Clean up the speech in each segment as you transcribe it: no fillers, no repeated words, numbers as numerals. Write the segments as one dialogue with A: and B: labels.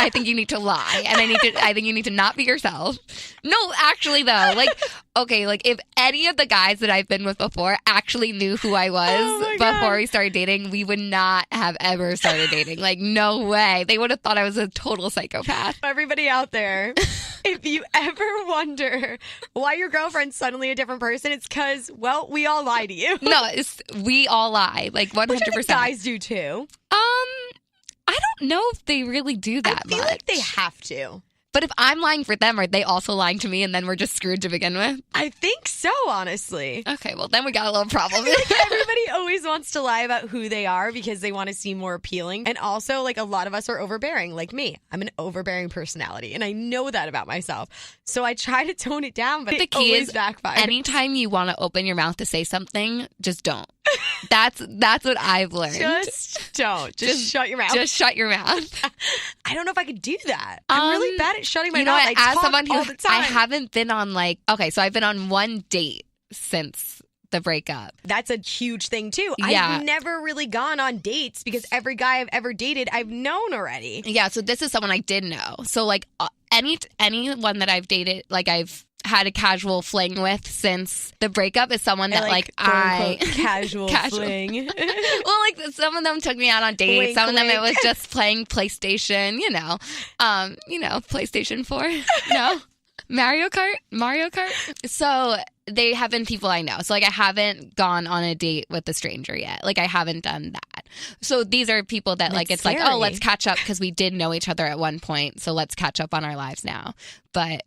A: I think you need to lie. And I think you need to not be yourself. No, actually, though, like, okay, like if any of the guys that I've been with before actually knew who I was before we started dating, we would not have ever started dating. Like, no way. They would have thought I was a total psychopath.
B: Everybody out there, if you ever wonder why your girlfriend's suddenly a different person, it's because, well, we all lie to you.
A: No, we all lie. Like 100%.
B: Which I think guys do too.
A: I don't know if they really do that much.
B: I feel like they have to.
A: But if I'm lying for them, are they also lying to me and then we're just screwed to begin with?
B: I think so, honestly.
A: Okay, well, then we got a little problem.
B: Everybody always wants to lie about who they are because they want to seem more appealing. And also, like, a lot of us are overbearing, like me. I'm an overbearing personality, and I know that about myself. So I try to tone it down, but it always backfires.
A: Anytime you want to open your mouth to say something, just don't. That's what I've learned.
B: Just don't. Just shut your mouth.
A: Just shut your mouth.
B: I don't know if I could do that. I'm really bad at shutting my mouth.
A: I
B: talk
A: someone who
B: all the time.
A: I haven't been on so I've been on one date since the breakup.
B: That's a huge thing too.
A: Yeah.
B: I've never really gone on dates because every guy I've ever dated, I've known already.
A: Yeah, so this is someone I did know. So like anyone that I've dated, like I've had a casual fling with since the breakup is someone that
B: casual fling.
A: Well, like some of them took me out on dates.
B: Wink,
A: some of them
B: wink.
A: it was just playing PlayStation, PlayStation 4. No. Mario Kart. So they have been people I know. So like I haven't gone on a date with a stranger yet. Like I haven't done that. So these are people that like it's
B: scary.
A: like, oh, let's catch up because we did know each other at one point. So let's catch up on our lives now. But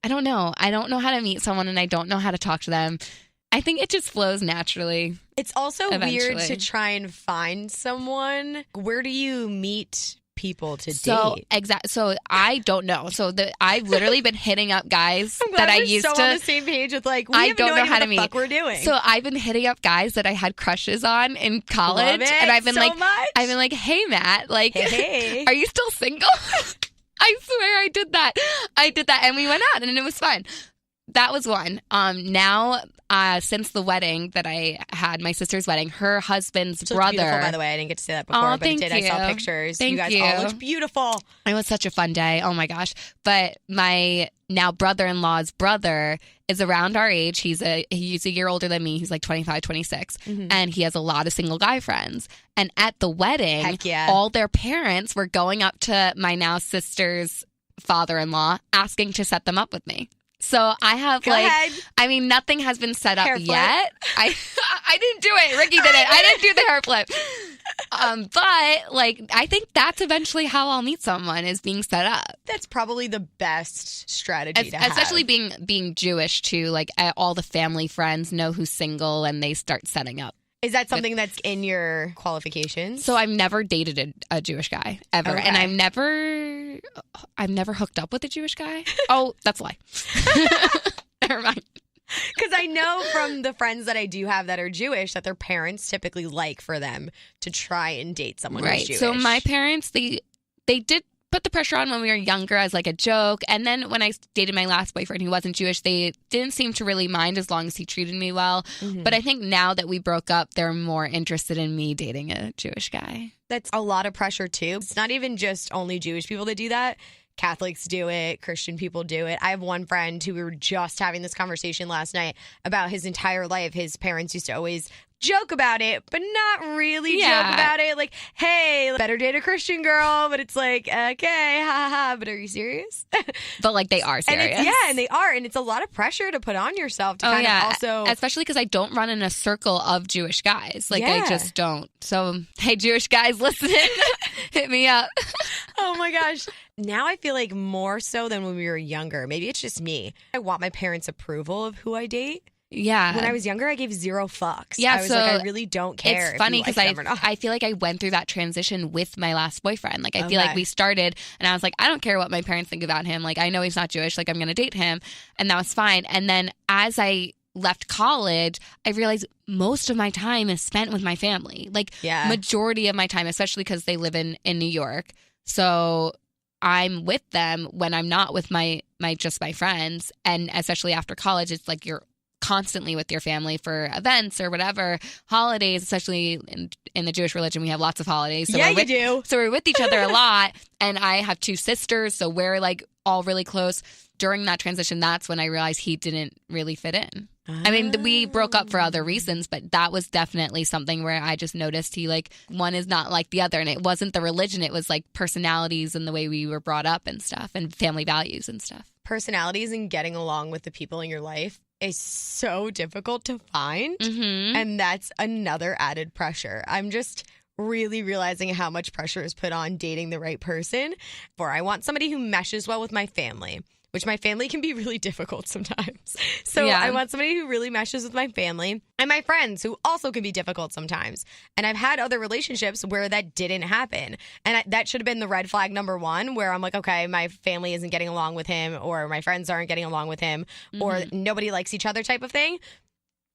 A: I don't know. I don't know how to meet someone and I don't know how to talk to them. I think it just flows naturally.
B: It's also
A: eventually.
B: weird to try and find someone. Where do you meet people to date?
A: So I don't know. So I've literally been hitting up guys that I used
B: so
A: to.
B: on the same page with like we
A: I
B: have
A: don't
B: no
A: know
B: idea
A: how
B: what
A: to
B: the
A: meet.
B: fuck we're doing.
A: So I've been hitting up guys that I had crushes on in college,
B: Love it
A: and I've been
B: so
A: like,
B: much.
A: hey Matt, like,
B: hey.
A: Are you still single? I swear I did that, and we went out, and it was fun. That was one. Now, since the wedding that I had, my sister's wedding, her husband's brother.
B: Beautiful, by the way. I didn't get to say that before, but
A: thank
B: I did.
A: you.
B: I saw pictures.
A: Thank
B: you guys
A: you.
B: all looked beautiful.
A: It was such a fun day. Oh my gosh. But my now brother-in-law's brother is around our age. He's a year older than me. He's like 25, 26. Mm-hmm. And he has a lot of single guy friends. And at the wedding,
B: Heck yeah.
A: all their parents were going up to my now sister's father-in-law asking to set them up with me. So I have
B: Go ahead.
A: Nothing has been set up
B: Hair
A: yet. I didn't do it. Ricky did it. I didn't do the hair flip. But like, I think that's eventually how I'll meet someone is being set up.
B: That's probably the best strategy to have.
A: Especially being Jewish too. Like all the family friends know who's single and they start setting up.
B: Is that something that's in your qualifications?
A: So I've never dated a Jewish guy ever.
B: Okay.
A: And I've never hooked up with a Jewish guy. Oh, that's a lie. Never mind.
B: Because I know from the friends that I do have that are Jewish that their parents typically like for them to try and date someone who's Jewish.
A: So my parents, they did put the pressure on when we were younger as like a joke. And then when I dated my last boyfriend who wasn't Jewish, they didn't seem to really mind as long as he treated me well. Mm-hmm. But I think now that we broke up, they're more interested in me dating a Jewish guy.
B: That's a lot of pressure too. It's not even just only Jewish people that do that. Catholics do it. Christian people do it. I have one friend who we were just having this conversation last night about his entire life. His parents used to always joke about it, but not really joke about it. Like, hey, better date a Christian girl. But it's like, okay, ha ha. But are you serious?
A: But like they are serious.
B: And they are. And it's a lot of pressure to put on yourself to kind of also.
A: Especially because I don't run in a circle of Jewish guys. Like I just don't. So, hey, Jewish guys, listen, hit me up.
B: Oh my gosh. Now I feel like more so than when we were younger. Maybe it's just me. I want my parents' approval of who I date.
A: Yeah.
B: When I was younger, I gave zero fucks.
A: Yeah,
B: I was like, I really don't care.
A: It's funny
B: because
A: I feel like I went through that transition with my last boyfriend. Like, I feel like we started and I was like, I don't care what my parents think about him. Like, I know he's not Jewish. Like, I'm going to date him. And that was fine. And then as I left college, I realized most of my time is spent with my family. Like, majority of my time, especially because they live in New York. So I'm with them when I'm not with my friends. And especially after college, it's like you're constantly with your family for events or whatever, holidays, especially in the Jewish religion, we have lots of holidays. So
B: you do.
A: So we're with each other a lot. And I have 2 sisters, so we're like all really close. During that transition, that's when I realized he didn't really fit in. I mean, we broke up for other reasons, but that was definitely something where I just noticed he like one is not like the other. And it wasn't the religion. It was like personalities and the way we were brought up and stuff and family values and stuff.
B: Personalities and getting along with the people in your life is so difficult to find.
A: Mm-hmm.
B: And that's another added pressure. I'm just really realizing how much pressure is put on dating the right person. For I want somebody who meshes well with my family, which my family can be really difficult sometimes. So I want somebody who really meshes with my family and my friends, who also can be difficult sometimes. And I've had other relationships where that didn't happen. And that should have been the red flag number 1, where I'm like, okay, my family isn't getting along with him, or my friends aren't getting along with him, or nobody likes each other type of thing.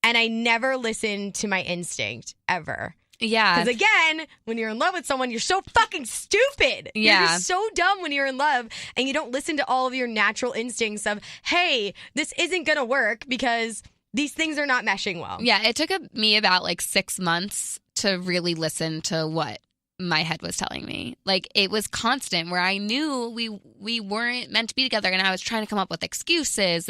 B: And I never listened to my instinct ever.
A: Yeah.
B: Because again, when you're in love with someone, you're so fucking stupid.
A: Yeah.
B: You're just so dumb when you're in love, and you don't listen to all of your natural instincts of, hey, this isn't going to work because these things are not meshing well.
A: Yeah. It took me about like 6 months to really listen to what my head was telling me. Like, it was constant where I knew we weren't meant to be together, and I was trying to come up with excuses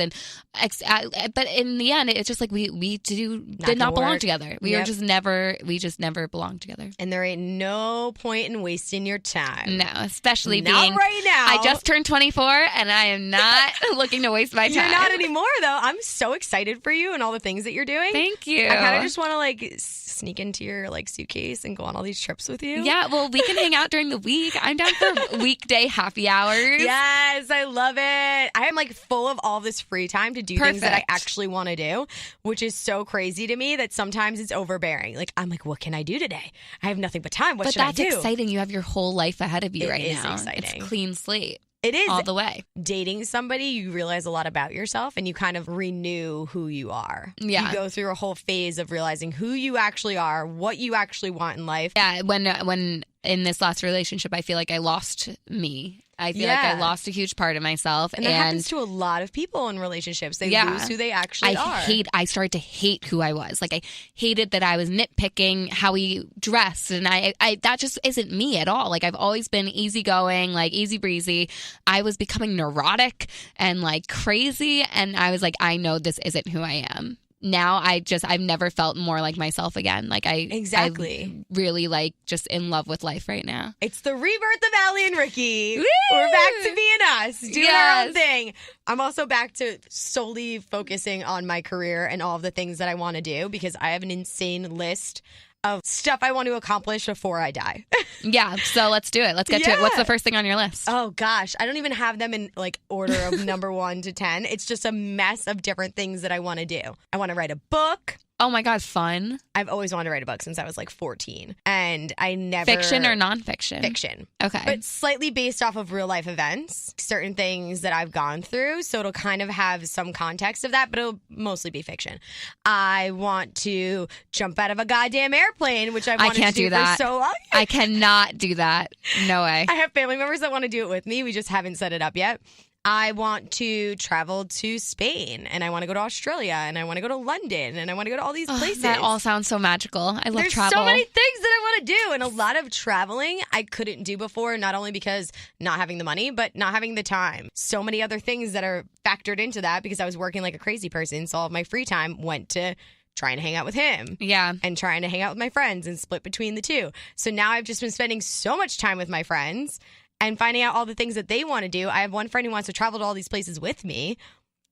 A: but in the end it's just like we did not belong together. We just never belonged together.
B: And there ain't no point in wasting your time.
A: No, especially
B: not
A: being
B: right now.
A: I just turned 24 and I am not looking to waste my time.
B: You're not anymore though. I'm so excited for you and all the things that you're doing.
A: Thank you.
B: I kind of just want to like sneak into your like suitcase and go on all these trips with you.
A: Yeah, well, we can hang out during the week. I'm down for weekday happy hours.
B: Yes, I love it. I am like full of all this free time to do things that I actually want to do, which is so crazy to me that sometimes it's overbearing. Like, I'm like, what can I do today? I have nothing but time. What should I do?
A: But that's exciting. You have your whole life ahead of you right now.
B: It is exciting.
A: It's clean slate.
B: It is.
A: All the way.
B: Dating somebody, you realize a lot about yourself and you kind of renew who you are.
A: Yeah.
B: You go through a whole phase of realizing who you actually are, what you actually want in life.
A: Yeah. When in this last relationship, I feel like I lost me. I feel like I lost a huge part of myself.
B: And that happens to a lot of people in relationships. They lose who they actually are.
A: I started to hate who I was. Like, I hated that I was nitpicking how he dressed. And I that just isn't me at all. Like, I've always been easygoing, like easy breezy. I was becoming neurotic and like crazy. And I was like, I know this isn't who I am. Now I've never felt more like myself again. Like I'm really like just in love with life right now.
B: It's the rebirth of Allie and Ricky.
A: Woo!
B: We're back to being us, doing our own thing. I'm also back to solely focusing on my career and all of the things that I want to do because I have an insane list of stuff I want to accomplish before I die.
A: Yeah, so let's do it. Let's get to it. What's the first thing on your list?
B: Oh, gosh. I don't even have them in like order of number 1 to 10. It's just a mess of different things that I want to do. I want to write a book.
A: Oh my God, fun.
B: I've always wanted to write a book since I was like 14. And I never...
A: Fiction or nonfiction?
B: Fiction.
A: Okay.
B: But slightly based off of real life events, certain things that I've gone through. So it'll kind of have some context of that, but it'll mostly be fiction. I want to jump out of a goddamn airplane, which I've wanted to do for so long.
A: I cannot do that. No way.
B: I have family members that want to do it with me. We just haven't set it up yet. I want to travel to Spain, and I want to go to Australia, and I want to go to London, and I want to go to all these places.
A: That all sounds so magical. I love travel.
B: There's so many things that I want to do, and a lot of traveling I couldn't do before, not only because not having the money, but not having the time. So many other things that are factored into that because I was working like a crazy person, so all of my free time went to trying to hang out with him.
A: Yeah.
B: And trying to hang out with my friends and split between the two. So now I've just been spending so much time with my friends and finding out all the things that they want to do. I have one friend who wants to travel to all these places with me.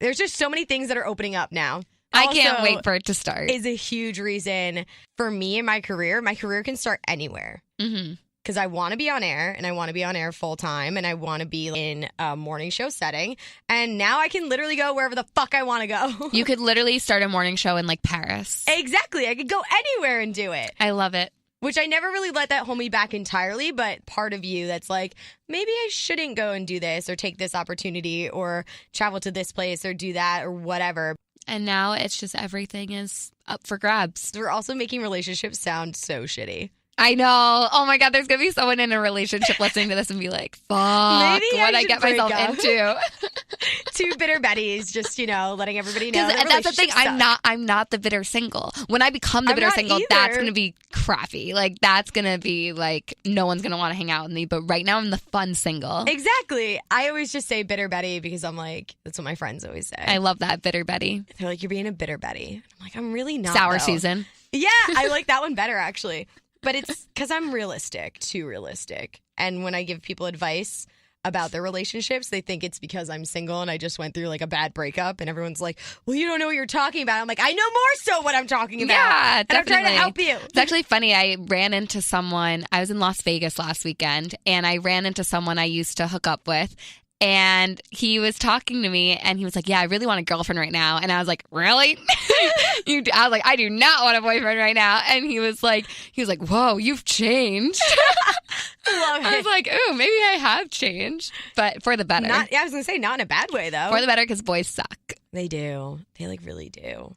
B: There's just so many things that are opening up now.
A: I can't wait for it to start.
B: Is a huge reason for me in my career. My career can start anywhere.
A: Mm-hmm.
B: Because I want to be on air, and I want to be on air full time, and I want to be in a morning show setting. And now I can literally go wherever the fuck I want to go.
A: You could literally start a morning show in like Paris.
B: Exactly. I could go anywhere and do it.
A: I love it.
B: Which I never really let that hold me back entirely, but part of you that's like, maybe I shouldn't go and do this or take this opportunity or travel to this place or do that or whatever.
A: And now it's just everything is up for grabs.
B: We're also making relationships sound so shitty.
A: I know. Oh my God, there's going to be someone in a relationship listening to this and be like, fuck,
B: maybe
A: what I get myself into.
B: Two bitter Bettys, just, letting everybody know.
A: And that's the thing. I'm not the bitter single. When I become the bitter single, that's going to be crappy. Like, that's going to be like, no one's going to want to hang out with me. But right now, I'm the fun single.
B: Exactly. I always just say bitter Betty because I'm like, that's what my friends always say.
A: I love that, bitter Betty.
B: They're like, you're being a bitter Betty. I'm like, I'm really not.
A: Sour season.
B: Yeah, I like that one better, actually. But it's because I'm realistic, too realistic. And when I give people advice about their relationships, they think it's because I'm single and I just went through like a bad breakup. And everyone's like, well, you don't know what you're talking about. I'm like, I know more so what I'm talking about.
A: Yeah, definitely.
B: And I'm trying to help you.
A: It's actually funny. I ran into someone. I was in Las Vegas last weekend, and I ran into someone I used to hook up with. And he was talking to me, and he was like, yeah, I really want a girlfriend right now. And I was like, really? I was like, I do not want a boyfriend right now. And he was like, whoa, you've changed. I was like, ooh, maybe I have changed, but for the better.
B: I was going to say, not in a bad way, though.
A: For the better, because boys suck.
B: They do. They like really do.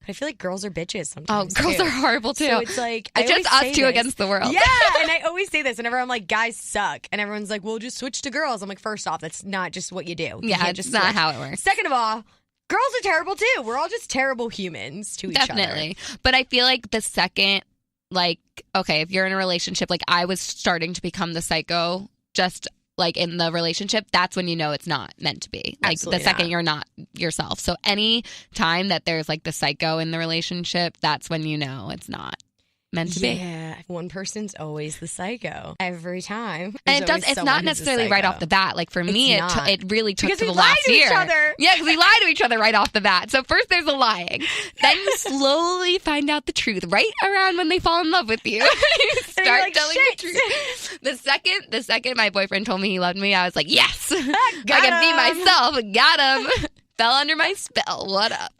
B: But I feel like girls are bitches sometimes.
A: Oh, girls are horrible too.
B: So it's like,
A: it's just us two against the world.
B: Yeah, and I always say this whenever I'm like, guys suck. And everyone's like, well, just switch to girls. I'm like, first off, that's not just what you do.
A: Yeah, it's just not how it works.
B: Second of all, girls are terrible too. We're all just terrible humans to each other.
A: Definitely. But I feel like the second, like, okay, if you're in a relationship, like I was starting to become the psycho just like in the relationship, that's when you know it's not meant to be. Like
B: Absolutely
A: the second
B: not.
A: You're not yourself. So any time that there's like the psycho in the relationship, that's when you know it's not meant to be.
B: Yeah, one person's always the psycho every time.
A: And it's not necessarily right off the bat. Like for me, it really took to the last year.
B: Each other.
A: Yeah, because we lie to each other right off the bat. So first there's the lying. Then you slowly find out the truth right around when they fall in love with you. You start
B: like,
A: telling the truth. The second my boyfriend told me he loved me, I was like, yes, I can be myself. Got him. Fell under my spell. What up?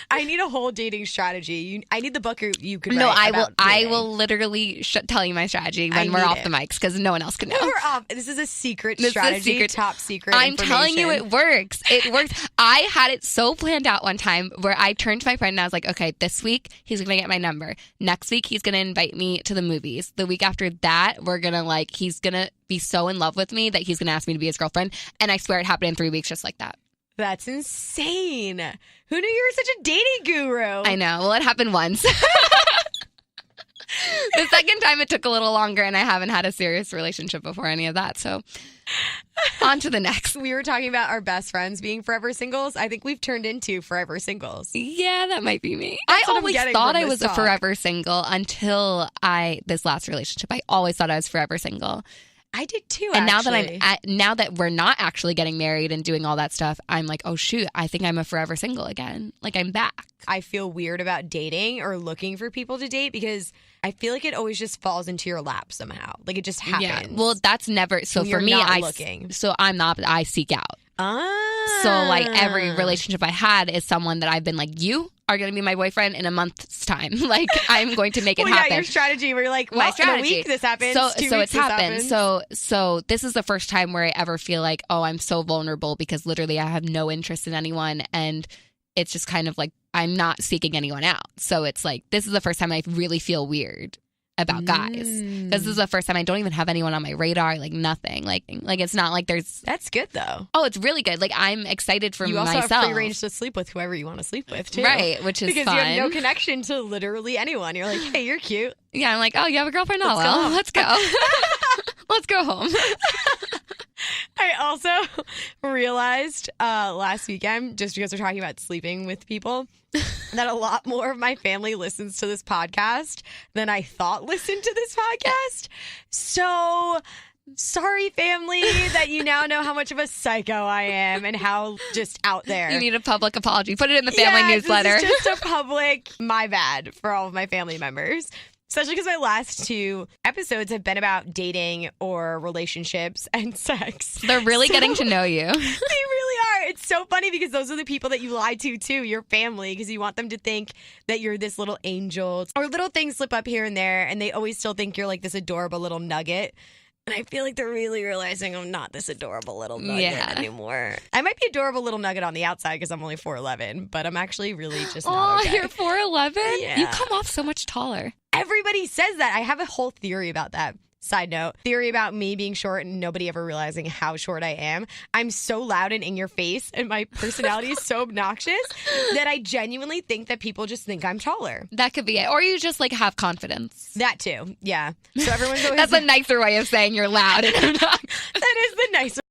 B: I need a whole dating strategy. I need the book you could
A: No,
B: write
A: I will literally tell you my strategy when we're off the mics because no one else can know.
B: When we're off. This is a secret strategy. Top secret.
A: I'm telling you, it works. It works. I had it so planned out one time where I turned to my friend and I was like, okay, this week he's going to get my number. Next week he's going to invite me to the movies. The week after that, he's going to be so in love with me that he's going to ask me to be his girlfriend. And I swear it happened in 3 weeks just like that.
B: That's insane. Who knew you were such a dating guru?
A: I know. Well, it happened once. The second time it took a little longer, and I haven't had a serious relationship before any of that. So on to the next.
B: We were talking about our best friends being forever singles. I think we've turned into forever singles.
A: Yeah, that might be me. I always thought I was a forever single until this last relationship. I always thought I was forever single.
B: I did too,
A: and
B: actually.
A: now that we're not actually getting married and doing all that stuff, I'm like, oh shoot, I think I'm a forever single again. Like I'm back.
B: I feel weird about dating or looking for people to date because I feel like it always just falls into your lap somehow. Like it just happens. Yeah.
A: Well, that's never. So for me, I'm not. I seek out.
B: Ah.
A: So like every relationship I had is someone that I've been like, you are going to be my boyfriend in a month's time. Like I'm going to make it happen.
B: Yeah, your strategy where you're like, well, in a week this happens.
A: So
B: it's
A: happened. So this is the first time where I ever feel like, oh, I'm so vulnerable because literally I have no interest in anyone. And it's just kind of like, I'm not seeking anyone out. So it's like, this is the first time I really feel weird about guys. Because this is the first time I don't even have anyone on my radar, like nothing. Like it's not like there's...
B: That's good, though.
A: Oh, it's really good. Like, I'm excited for myself.
B: You also have free range to sleep with whoever you want to sleep with, too.
A: Right, which is
B: because
A: fun.
B: Because you have no connection to literally anyone. You're like, hey, you're cute.
A: Yeah, I'm like, oh, you have a girlfriend? Oh, well, let's go. Let's go home.
B: I also realized last weekend, just because we're talking about sleeping with people, that a lot more of my family listens to this podcast than I thought listened to this podcast. So sorry, family, that you now know how much of a psycho I am and how just out there.
A: You need a public apology. Put it in the family newsletter.
B: This is just a public, my bad, for all of my family members. Especially because my last 2 episodes have been about dating or relationships and sex.
A: They're really getting to know you.
B: They really are. It's so funny because those are the people that you lie to, too, your family, because you want them to think that you're this little angel. Or little things slip up here and there, and they always still think you're like this adorable little nugget. And I feel like they're really realizing I'm not this adorable little nugget anymore. I might be adorable little nugget on the outside because I'm only 4'11", but I'm actually really just not okay.
A: Oh, you're 4'11"?
B: Yeah.
A: You come off so much taller.
B: everybody says that. I have a whole theory about that. Side note, theory about me being short and nobody ever realizing how short I am. I'm so loud and in your face, and my personality is so obnoxious that I genuinely think that people just think I'm taller.
A: That could be it. Or you just like have confidence.
B: That too. Yeah. So everyone's always...
A: That's a nicer way of saying you're loud and I'm not.
B: That is the nicer